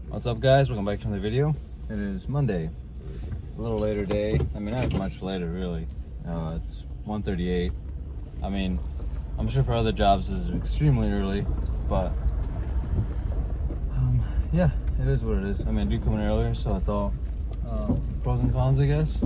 What's up, guys? Welcome back to another video. It is Monday, a little later day. I mean, not much later, really. It's 1:38. I mean, I'm sure for other jobs it's extremely early, but yeah, it is what it is. I mean, I do come in earlier, so it's all pros and cons, I guess.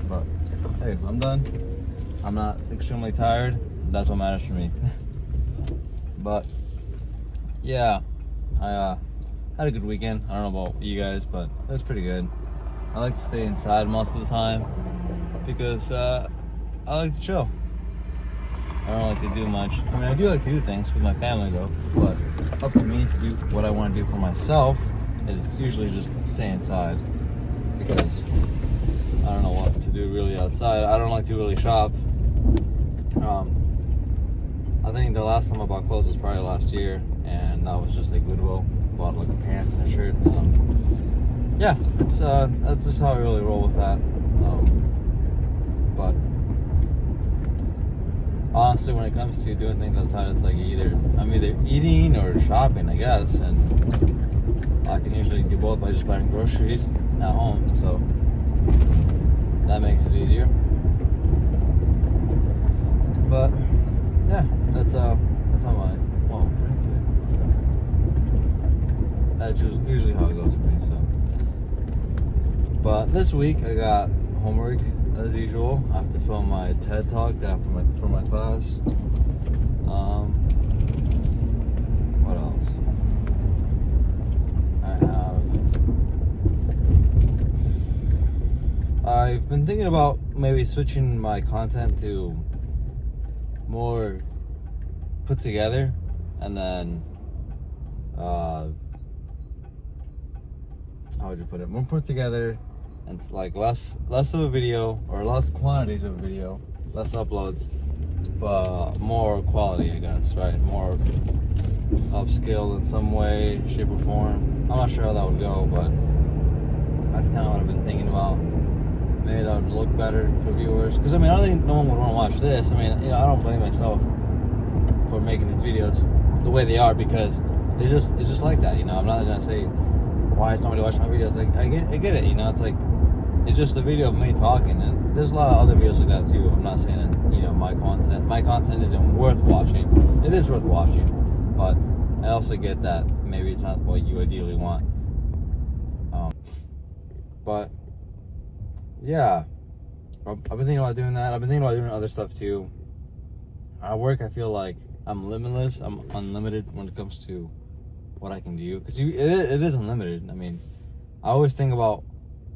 But hey, I'm done. I'm not extremely tired. That's what matters for me. But yeah, I had a good weekend. I don't know about you guys, but it was pretty good. I like to stay inside most of the time because I like to chill. I don't like to do much. I mean, I do like to do things with my family though, but up to me to do what I want to do for myself. It's usually just stay inside because I don't know what to do really outside. I don't like to really shop. I think the last time I bought clothes was probably last year, and that was just like Goodwill. Bought like a pants and a shirt. So yeah, it's that's just how I really roll with that. But honestly, when it comes to doing things outside, it's like I'm either eating or shopping, I guess, and I can usually do both by just buying groceries at home. So that makes it easier. But yeah, that's how my that's usually how it goes for me. So, but this week I got homework as usual. I have to film my TED Talk that for my class. What else? I've been thinking about maybe switching my content to more put together, and then how would you put it? More put together, and like less of a video, or less quantities of video, less uploads, but more quality, I guess, right? More upscaled in some way, shape, or form. I'm not sure how that would go, but that's kind of what I've been thinking about. Maybe that would look better for viewers, because I mean, I don't think no one would want to watch this. I mean, I don't blame myself for making these videos the way they are, because it's just like that. I'm not gonna say why is nobody watching my videos. Like I get it. It's like it's just a video of me talking, and there's a lot of other videos like that too. I'm not saying that my content isn't worth watching. It is worth watching, but I also get that maybe it's not what you ideally want. But yeah, I've been thinking about doing that. I've been thinking about doing other stuff too. At work, I feel like I'm limitless. I'm unlimited when it comes to what I can do, because it is unlimited. I mean, I always think about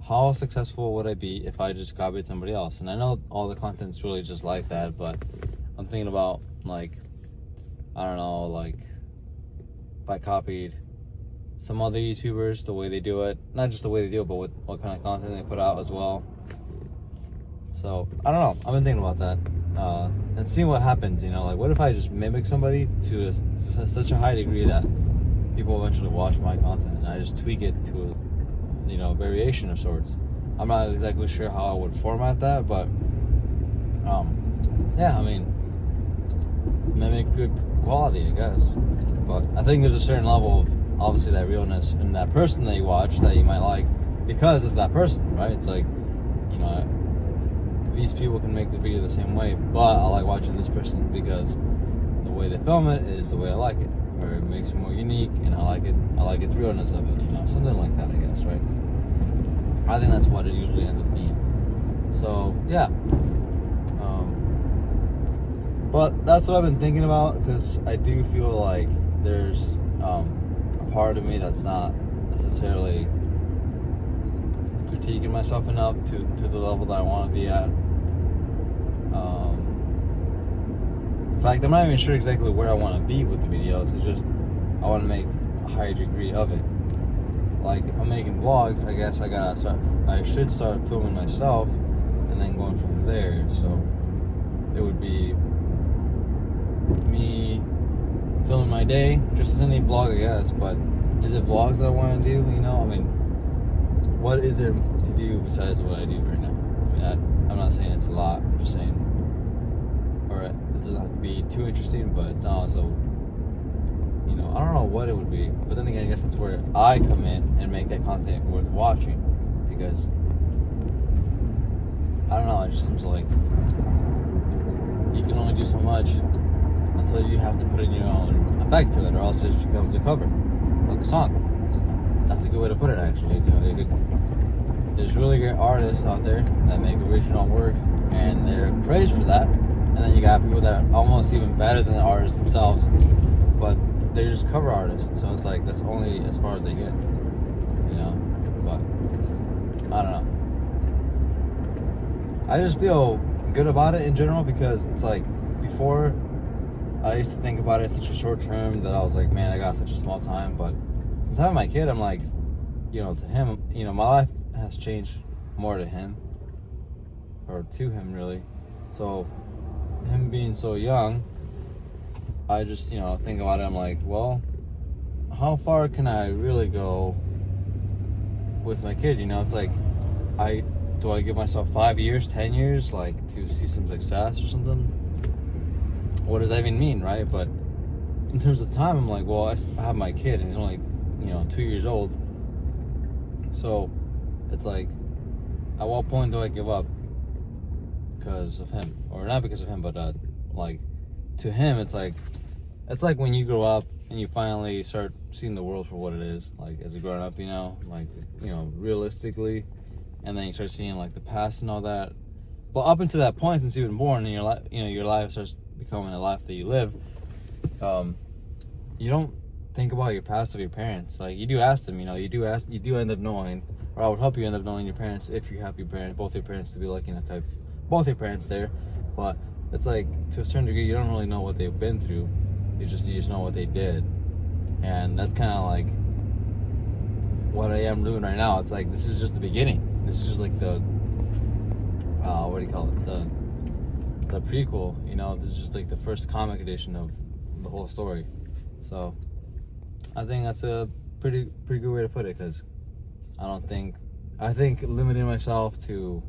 how successful would I be if I just copied somebody else, and I know all the content's really just like that, but I'm thinking about, like, I don't know, like if I copied some other YouTubers, the way they do it, not just the way they do it, but what kind of content they put out as well. So I don't know, I've been thinking about that, and seeing what happens. Like, what if I just mimic somebody to such a high degree that people eventually watch my content, and I just tweak it to a variation of sorts. I'm not exactly sure how I would format that, but yeah, I mean, mimic good quality, I guess. But I think there's a certain level of, obviously, that realness in that person that you watch that you might like because of that person, right? It's like, these people can make the video the same way, but I like watching this person because the way they film it is the way I like it, or it makes it more unique, and I like its realness of it, something like that, I guess, right? I think that's what it usually ends up being. So yeah, but that's what I've been thinking about, because I do feel like there's a part of me that's not necessarily critiquing myself enough to the level that I want to be at. In fact, I'm not even sure exactly where I want to be with the videos. It's just I want to make a higher degree of it. Like, if I'm making vlogs, I guess I should start filming myself and then going from there. So it would be me filming my day, just as any vlog, I guess. But is it vlogs that I want to do? I mean, what is there to do besides what I do right now? I mean, I'm not saying it's a lot. I'm just saying, or it doesn't have to be too interesting, but it's not also, you know, I don't know what it would be, but then again, I guess that's where I come in and make that content worth watching, because I don't know, it just seems like you can only do so much until you have to put in your own effect to it, or else it just becomes a cover, like a song. That's a good way to put it, actually. You know, there's really great artists out there that make original work, and they're praised for that. And then you got people that are almost even better than the artists themselves, but they're just cover artists. So it's like that's only as far as they get, you know. But I don't know. I just feel good about it in general, because it's like before I used to think about it in such a short term that I was like, man, I got such a small time. But since having my kid, I'm like, you know, to him, you know, my life has changed more to him, or to him really. So him being so young, I just, you know, think about it, I'm like, well, how far can I really go with my kid? You know, it's like, do I give myself 5 years, 10 years, like, to see some success or something? What does that even mean, right? But in terms of time, I'm like, well, I have my kid, and he's only, you know, 2 years old. So it's like, at what point do I give up because of him? Or not because of him, but like, to him, it's like when you grow up and you finally start seeing the world for what it is, like, as a grown up, you know, like, you know, realistically, and then you start seeing like the past and all that. But up until that point, since you've been born, and your life, you know, your life starts becoming a life that you live, you don't think about your past of your parents. Like, you do ask them, you know, you do end up knowing, or I would hope you end up knowing your parents if you have your parents, both your parents to be lucky enough to have both your parents there. But it's like, to a certain degree, you don't really know what they've been through. You just know what they did. And that's kind of like what I am doing right now. It's like, this is just the beginning. This is just like the, what do you call it? The prequel, you know, this is just like the first comic edition of the whole story. So I think that's a pretty good way to put it, because I think limiting myself to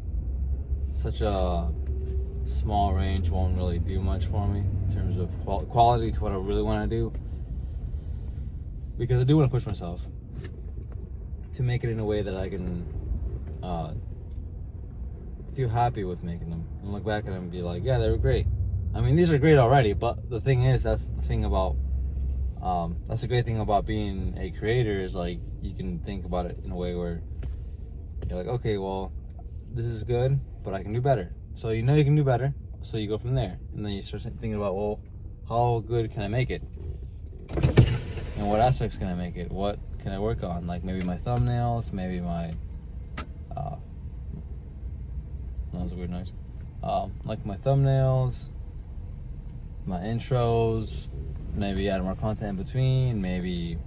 such a small range won't really do much for me in terms of quality to what I really want to do, because I do want to push myself to make it in a way that I can feel happy with making them, and look back at them and be like, yeah, they were great. I mean, these are great already, but the thing is, that's the thing about that's the great thing about being a creator, is like, you can think about it in a way where you're like, okay, well, this is good, but I can do better. So you know you can do better, so you go from there, and then you start thinking about, well, how good can I make it, and what aspects can I make it, what can I work on, like maybe my thumbnails, maybe my that was a weird noise, like my thumbnails, my intros, maybe add more content in between. Maybe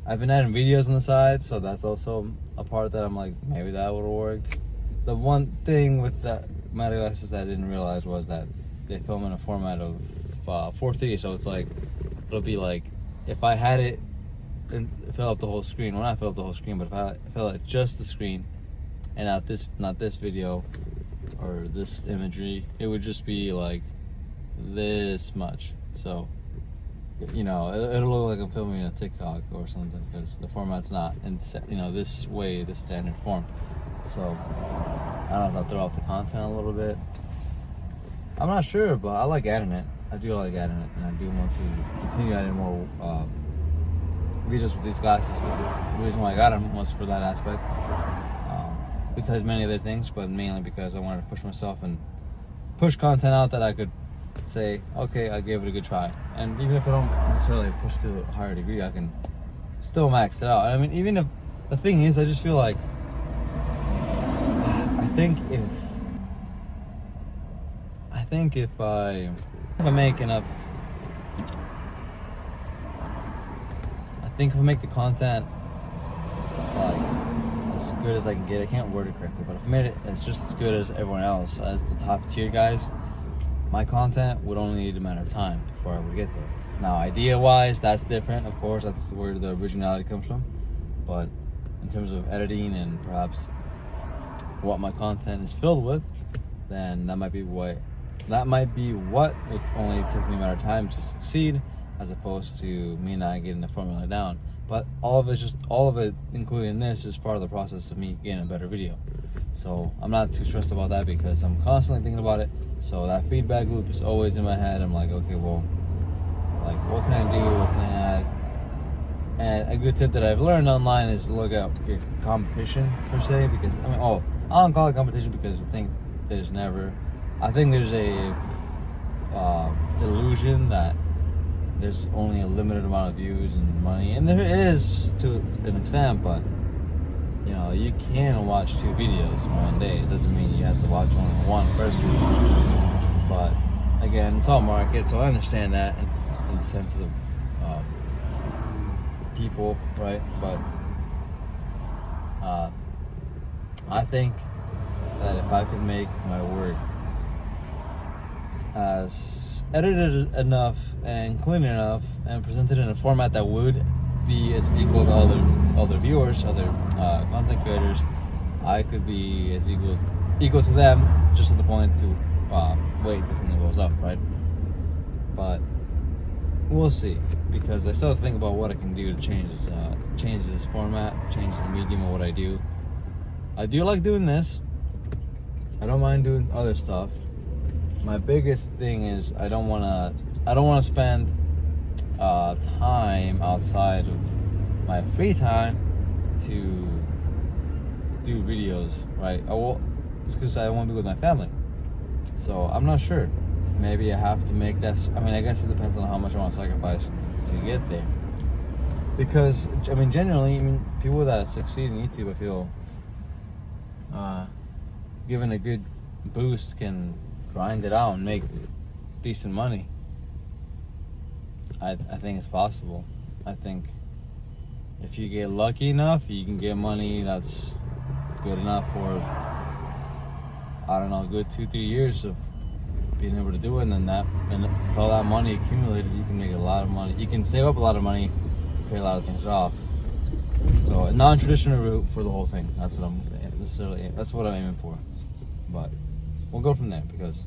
I've been adding videos on the side, so that's also a part that I'm like, maybe that would work. The one thing with that Meta glasses that I didn't realize was that they film in a format of 4:3, so it's like, it'll be like, if I had it and fill up the whole screen, well, not fill up the whole screen, but if I fill up just the screen and not this video or this imagery, it would just be like this much. So, you know, it'll look like I'm filming a TikTok or something, because the format's not in, you know, this way, this standard form. So I don't know if I'll throw off the content a little bit. I'm not sure, but I like adding it. I do like adding it, and I do want to continue adding more videos with these glasses, because the reason why I got them was for that aspect. Besides many other things, but mainly because I wanted to push myself and push content out that I could say, okay, I gave it a good try. And even if I don't necessarily push to a higher degree, I can still max it out. I mean, even if, the thing is, I just feel like, I think if I make enough, I think if I make the content like as good as I can get, I can't word it correctly, but if I made it as just as good as everyone else, as the top tier guys, my content would only need a matter of time before I would get there. Now, idea wise, that's different, of course, that's where the originality comes from. But in terms of editing and perhaps what my content is filled with, then that might be what would only take me a matter of time to succeed. as opposed to me not getting the formula down. But all of it, including this, is part of the process of me getting a better video. So I'm not too stressed about that because I'm constantly thinking about it. So that feedback loop is always in my head. I'm like, okay, well, like, what can I do? What can I add? And a good tip that I've learned online is to look at your competition per se, because I don't call it competition because I think there's a illusion that there's only a limited amount of views and money, and there is to an extent, but you know, you can watch 2 videos in one day. It doesn't mean you have to watch only one person. But again, it's all market, so I understand that in the sense of people, right? But I think that if I could make my work as edited enough and clean enough and presented in a format that would be as equal to other viewers, other content creators, I could be as equal to them, just to the point to wait till something goes up, right? But we'll see, because I still think about what I can do to change this format, change the medium of what I do. I do like doing this. I don't mind doing other stuff. My biggest thing is I don't want to spend time outside of my free time to do videos, right? It's because I want to be with my family. So I'm not sure. Maybe I have to make that. I mean, I guess it depends on how much I want to sacrifice to get there. Because I mean, generally, people that succeed in YouTube, I feel, given a good boost, can grind it out and make decent money. I think it's possible. I think if you get lucky enough, you can get money that's good enough for, I don't know, a good 2-3 years of being able to do it, and with all that money accumulated, you can make a lot of money. You can save up a lot of money, pay a lot of things off. So a non-traditional route for the whole thing. That's what I'm aiming for. But we'll go from there because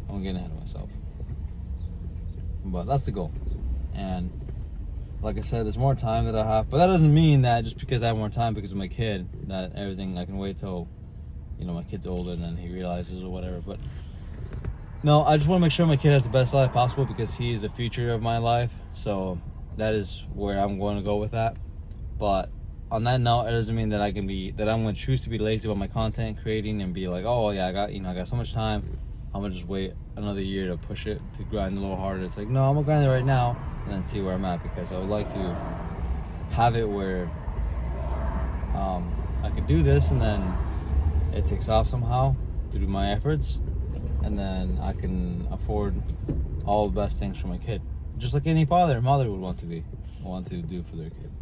I'm getting ahead of myself. But that's the goal. And like I said, there's more time that I have, but that doesn't mean that just because I have more time because of my kid, that everything I can wait till, my kid's older and then he realizes or whatever. But no, I just want to make sure my kid has the best life possible because he is the future of my life. So that is where I'm going to go with that. But on that note, it doesn't mean that I'm going to choose to be lazy about my content creating and be like, oh yeah, I got so much time, I'm going to just wait another year to push it, to grind a little harder. It's like, no, I'm going to grind it right now and then see where I'm at, because I would like to have it where I could do this and then it takes off somehow through my efforts, and then I can afford all the best things for my kid, just like any father and mother would want to do for their kid.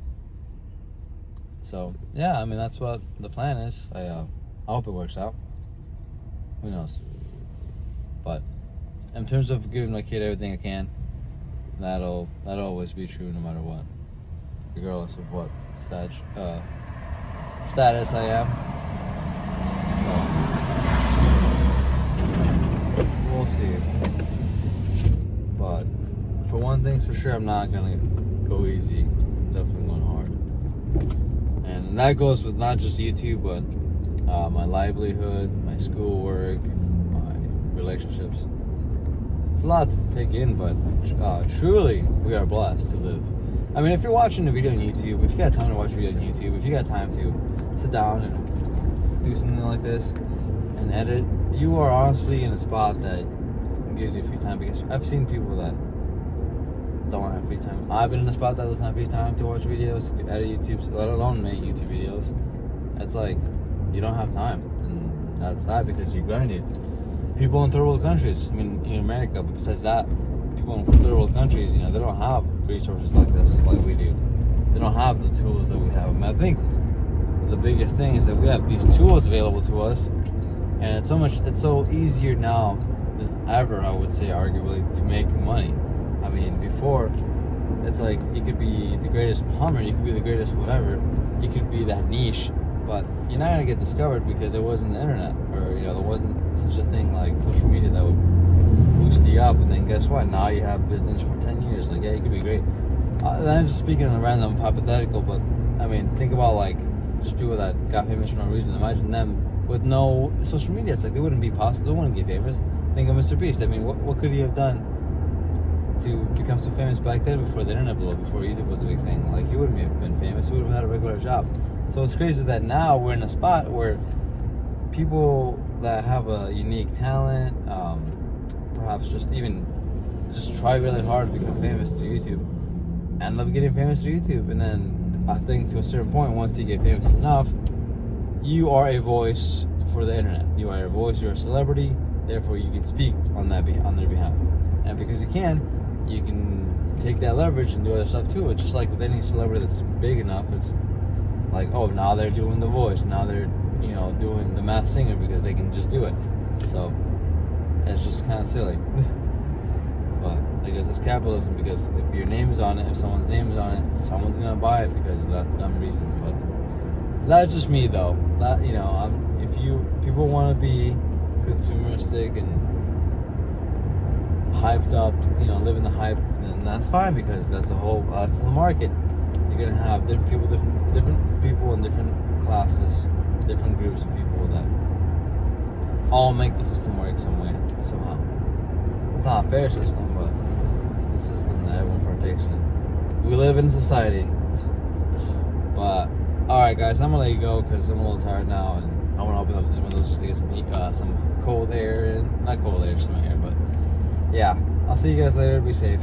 So yeah, that's what the plan is. I hope it works out. Who knows? But in terms of giving my kid everything I can, that'll always be true no matter what, regardless of what status I am. So we'll see. But for one thing's for sure, I'm not gonna go easy. I'm definitely going hard. And that goes with not just YouTube, but my livelihood, my schoolwork, my relationships. It's a lot to take in, but truly, we are blessed to live. If you're watching a video on YouTube, if you got time to watch a video on YouTube, if you got time to sit down and do something like this and edit, you are honestly in a spot that gives you free time, because I've seen people that don't have free time. I've been in a spot that doesn't have free time to watch videos, to edit YouTube, let alone make YouTube videos. It's like, you don't have time, and that's sad because you grinded. People in third world countries, in America, but besides that, people in third world countries, they don't have resources like this, like we do. They don't have the tools that we have. I think the biggest thing is that we have these tools available to us, and it's so easier now than ever, I would say, arguably, to make money. Before, it's like, you could be the greatest plumber, you could be the greatest whatever, you could be that niche, but you're not gonna get discovered because there wasn't the internet, or there wasn't such a thing like social media that would boost you up. And then guess what? Now you have business for 10 years. just like, yeah, you could be great. I'm just speaking in a random hypothetical, but I mean, think about like just people that got famous for no reason. Imagine them with no social media. It's like they wouldn't be possible. They wouldn't get famous. Think of Mr. Beast. I mean, what could he have done to become so famous back then before the internet blew up, before YouTube was a big thing? Like, he wouldn't have been famous. He would have had a regular job. So it's crazy that now we're in a spot where people that have a unique talent, perhaps just try really hard to become famous through YouTube, and love getting famous through YouTube. And then I think to a certain point, once you get famous enough, you are a voice for the internet. You are a voice. You're a celebrity. Therefore, you can speak on their behalf. And because you can take that leverage and do other stuff too. It's just like with any celebrity that's big enough. It's like, oh, now they're doing The Voice. Now they're doing The Masked Singer because they can just do it. So it's just kind of silly. But I guess it's capitalism, because if your name is on it, if someone's name is on it, someone's gonna buy it because of that dumb reason. But that's just me, though. That if people want to be consumeristic and hyped up, live in the hype, then that's fine, because that's the market. You're gonna have different people in different classes, different groups of people that all make the system work some way, somehow. It's not a fair system, but it's a system that everyone partakes in. We live in society. But alright, guys, I'm gonna let you go because I'm a little tired now, and I want to open up these windows just to get some cold air in. Not cold air, just some air. But yeah, I'll see you guys later. Be safe.